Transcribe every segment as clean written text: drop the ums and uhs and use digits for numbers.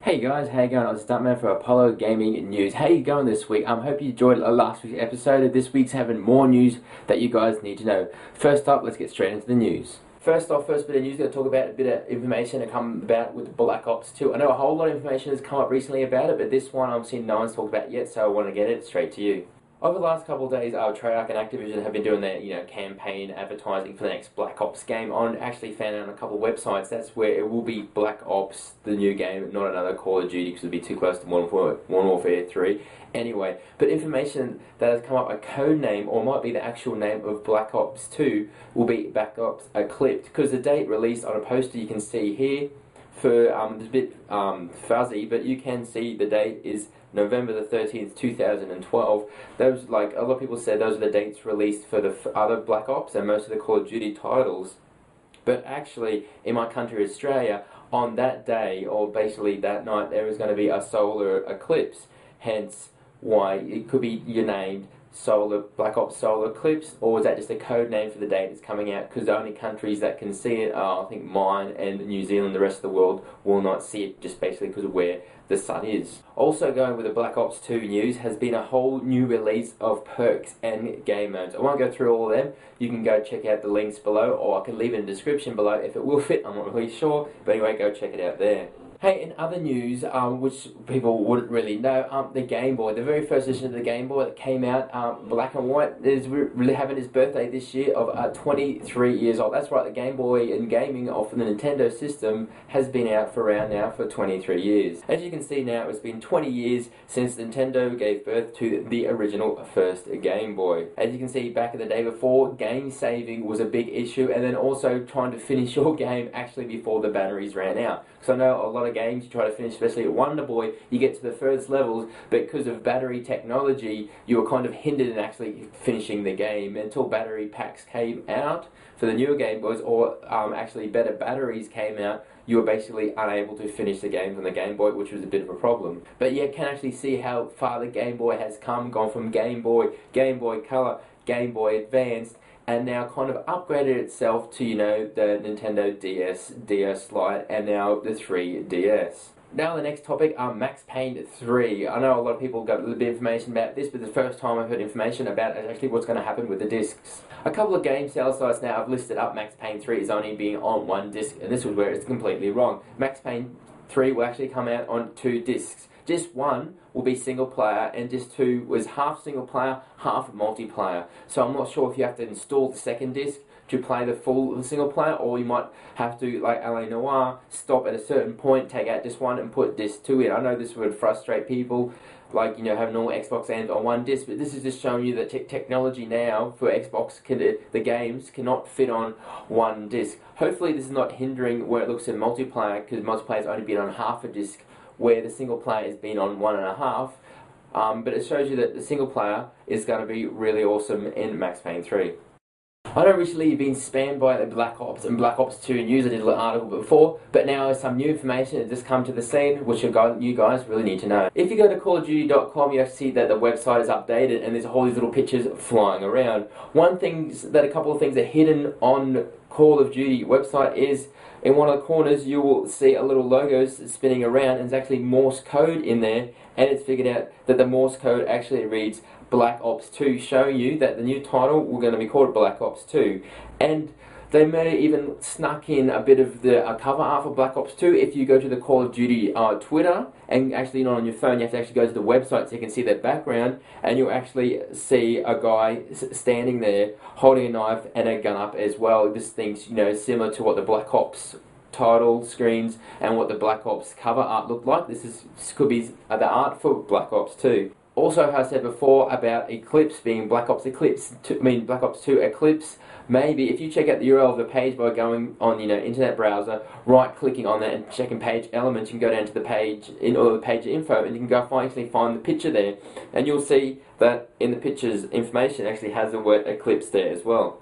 Hey guys, how you going? AuzzieStuntman for Apollo Gaming News. How you going this week? Hope you enjoyed last week's episode. This week's having more news that you guys need to know. First up, let's get straight into the news. First bit of news, going to talk about a bit of information that come about with Black Ops 2. I know a whole lot of information has come up recently about it, but this one I'm seeing no one's talked about yet, so I want to get it straight to you. Over the last couple of days, Treyarch and Activision have been doing their, campaign advertising for the next Black Ops game. I actually found out on a couple of websites that's where it will be Black Ops, the new game, not another Call of Duty, because it would be too close to Modern Warfare 3. Anyway, but information that has come up, a code name, or might be the actual name of Black Ops 2, will be Black Ops Eclipsed, because the date released on a poster you can see here, it's a bit fuzzy, but you can see the date is November the 13th, 2012. Those, like a lot of people said, those are the dates released for the other Black Ops and most of the Call of Duty titles. But actually, in my country, Australia, on that day, or basically that night, there is going to be a solar eclipse. Hence, why it could be named Black Ops Solar Eclipse, or is that just a code name for the date it's coming out? Because the only countries that can see it are, I think, mine and New Zealand. The rest of the world will not see it, just basically because of where the sun is. Also going with the Black Ops 2 news has been a whole new release of perks and game modes. I won't go through all of them. You can go check out the links below, or I can leave it in the description below if it will fit. I'm not really sure, but anyway, go check it out there. Hey, in other news, which people wouldn't really know, the Game Boy, the very first edition of the Game Boy that came out, black and white, is really having his birthday this year of 23 years old. That's right, the Game Boy in gaming of the Nintendo system has been out for around now for 23 years. As you can see now, it's been 20 years since Nintendo gave birth to the original first Game Boy. As you can see, back in the day before, game saving was a big issue, and then also trying to finish your game actually before the batteries ran out. So I know a lot of games you try to finish, especially at Wonder Boy, you get to the first levels, but because of battery technology, you were kind of hindered in actually finishing the game until battery packs came out for the newer Game Boys, or actually better batteries came out. You were basically unable to finish the games on the Game Boy, which was a bit of a problem. But you can actually see how far the Game Boy has come, gone from Game Boy, Game Boy Color, Game Boy Advanced, and now kind of upgraded itself to, the Nintendo DS, DS Lite, and now the 3DS. Now the next topic, Max Payne 3. I know a lot of people got a little bit of information about this, but the first time I've heard information about actually what's going to happen with the discs. A couple of game sales sites now have listed up Max Payne 3 as only being on one disc, and this was where it's completely wrong. Max Payne 3 will actually come out on 2 discs. Disc 1 will be single player, and Disc 2 was half single player, half multiplayer. So I'm not sure if you have to install the second disc to play the full single player, or you might have to, like L.A. Noire, stop at a certain point, take out Disc 1 and put Disc 2 in. I know this would frustrate people, like, have normal Xbox games on one disc, but this is just showing you that technology now for Xbox, the games cannot fit on one disc. Hopefully this is not hindering where it looks at multiplayer, because multiplayer's only been on half a disc, where the single player has been on 1.5, but it shows you that the single player is going to be really awesome in Max Payne 3. I know recently you've been spammed by the Black Ops and Black Ops 2 news. I did an article before, but now there's some new information that just come to the scene, which you guys really need to know. If you go to CallOfDuty.com, you see that the website is updated and there's all these little pictures flying around. A couple of things are hidden on Call of Duty website is, in one of the corners you will see a little logo spinning around, and there's actually Morse code in there, and it's figured out that the Morse code actually reads Black Ops 2, showing you that the new title we're going to be called Black Ops 2. And they may have even snuck in a bit of the cover art for Black Ops 2. If you go to the Call of Duty Twitter, and actually not on your phone, you have to actually go to the website so you can see their background, and you'll actually see a guy standing there holding a knife and a gun up as well. This thing's, similar to what the Black Ops title screens and what the Black Ops cover art looked like. This could be the art for Black Ops 2. Also, as I said before about Eclipse being Black Ops Eclipse, Black Ops 2 Eclipse, maybe if you check out the URL of the page by going on, internet browser, right-clicking on that and checking page elements, you can go down to the page, or the page info, and you can go actually find the picture there, and you'll see that in the picture's information actually has the word Eclipse there as well.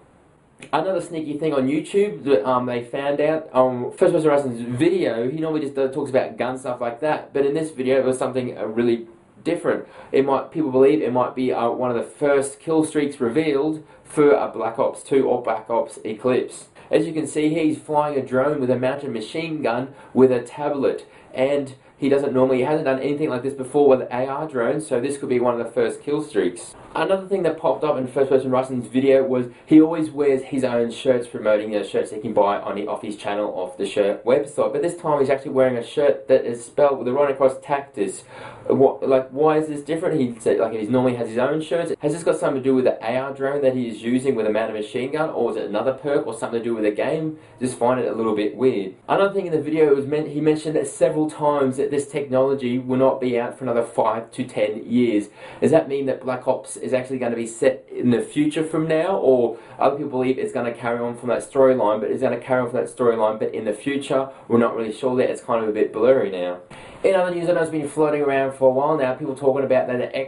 Another sneaky thing on YouTube that they found out, First Person Russell's video, he normally just talks about gun stuff like that, but in this video it was something really different. People believe it might be one of the first kill streaks revealed for a Black Ops 2 or Black Ops Eclipse. As you can see, he's flying a drone with a mounted machine gun with a tablet, and he hasn't done anything like this before with AR drones, so this could be one of the first kill streaks. Another thing that popped up in First Person Russell's video was he always wears his own shirts, promoting shirts he can buy off his channel, off the shirt website. But this time he's actually wearing a shirt that is spelled with the right across Tactus. Why is this different? He said he normally has his own shirts. Has this got something to do with the AR drone that he is using with a man machine gun, or is it another perk or something to do with the game? Just find it a little bit weird. Another thing in the video was he mentioned that several times that this technology will not be out for another 5 to 10 years. Does that mean that Black Ops is actually going to be set in the future from now, or other people believe it's going to carry on from that storyline, but it's going to carry on from that storyline, but in the future? We're not really sure that. It's kind of a bit blurry now. In other news, I know it's been floating around for a while now, people talking about that the new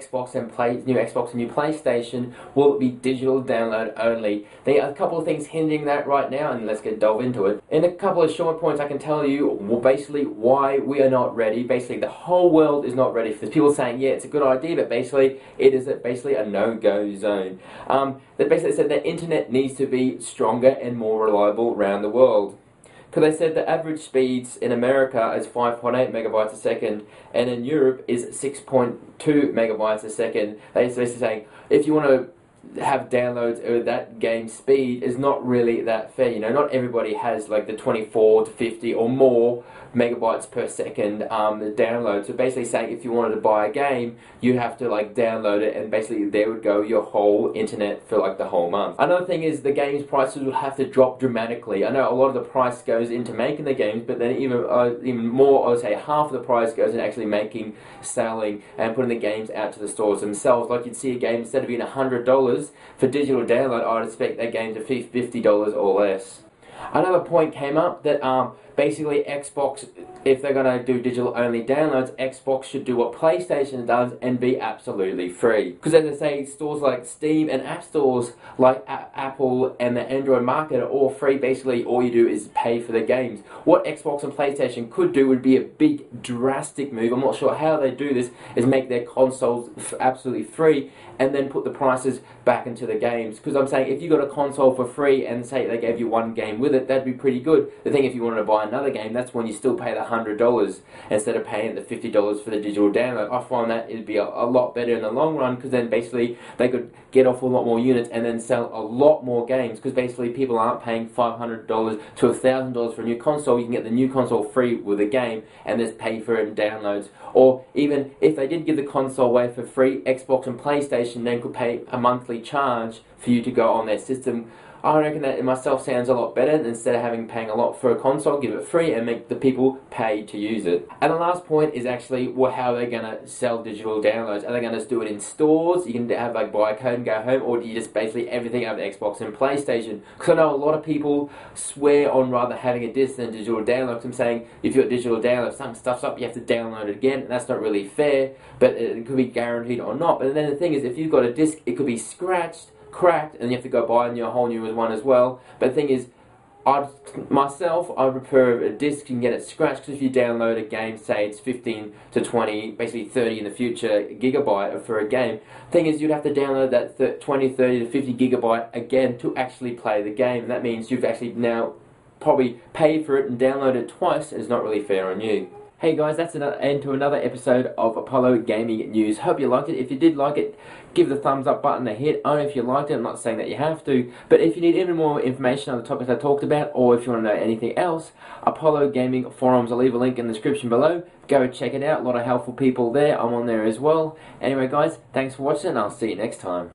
Xbox and new PlayStation will be digital download only. There are a couple of things hindering that right now, and let's delve into it. In a couple of short points, I can tell you basically why we are not ready. Basically, the whole world is not ready for this. People saying, yeah, it's a good idea, but basically, it is a no-go zone. They basically said that internet needs to be stronger and more reliable around the world. Because they said the average speeds in America is 5.8 megabytes a second, and in Europe is 6.2 megabytes a second. They're basically saying, if you want to have downloads at that game speed, is not really that fair. You know, not everybody has like the 24 to 50 or more megabytes per second the download. So basically saying if you wanted to buy a game, you have to download it, and basically there would go your whole internet for the whole month. Another thing is the games prices will have to drop dramatically. I know a lot of the price goes into making the games, but then even more, I would say half of the price goes in actually making, selling, and putting the games out to the stores themselves. Like you'd see a game, instead of being $100 for digital download, I'd expect that game to be $50 or less. Another point came up that basically Xbox, if they're going to do digital only downloads, Xbox should do what PlayStation does and be absolutely free. Because as I say, stores like Steam and app stores like Apple and the Android market are all free. Basically all you do is pay for the games. What Xbox and PlayStation could do would be a big drastic move. I'm not sure how they do this, is make their consoles absolutely free and then put the prices back into the games. Because I'm saying if you got a console for free and say they gave you one game with it, that'd be pretty good. The thing, if you wanted to buy another game, that's when you still pay the $100 instead of paying the $50 for the digital download. I find that it'd be a lot better in the long run, because then basically they could get off a lot more units and then sell a lot more games, because basically people aren't paying $500 to $1,000 for a new console. You can get the new console free with a game and just pay for it in downloads. Or even if they did give the console away for free, Xbox and PlayStation then could pay a monthly charge for you to go on their system. I reckon that it myself sounds a lot better. Instead of paying a lot for a console, give it free and make the people pay to use it. And the last point is actually how they're going to sell digital downloads. Are they going to do it in stores? You can have buy a code and go home, or do you just basically everything over Xbox and PlayStation? Because I know a lot of people swear on rather having a disc than digital download. I'm saying if you've got digital download, if something stuff's up, you have to download it again, and that's not really fair, but it could be guaranteed or not. But then the thing is, if you've got a disc, it could be scratched, cracked, and you have to go buy a whole new one as well. But the thing is, I prefer a disc. You can get it scratched, because if you download a game, say it's 15 to 20, basically 30 in the future gigabyte for a game, thing is you'd have to download that 20, 30 to 50 gigabyte again to actually play the game, and that means you've actually now probably paid for it and downloaded it twice, and it's not really fair on you. Hey guys, that's an end to another episode of Apollo Gaming News. Hope you liked it. If you did like it, give the thumbs up button a hit. Only if you liked it. I'm not saying that you have to. But if you need even more information on the topics I talked about, or if you want to know anything else, Apollo Gaming forums, I'll leave a link in the description below. Go check it out. A lot of helpful people there. I'm on there as well. Anyway guys, thanks for watching, and I'll see you next time.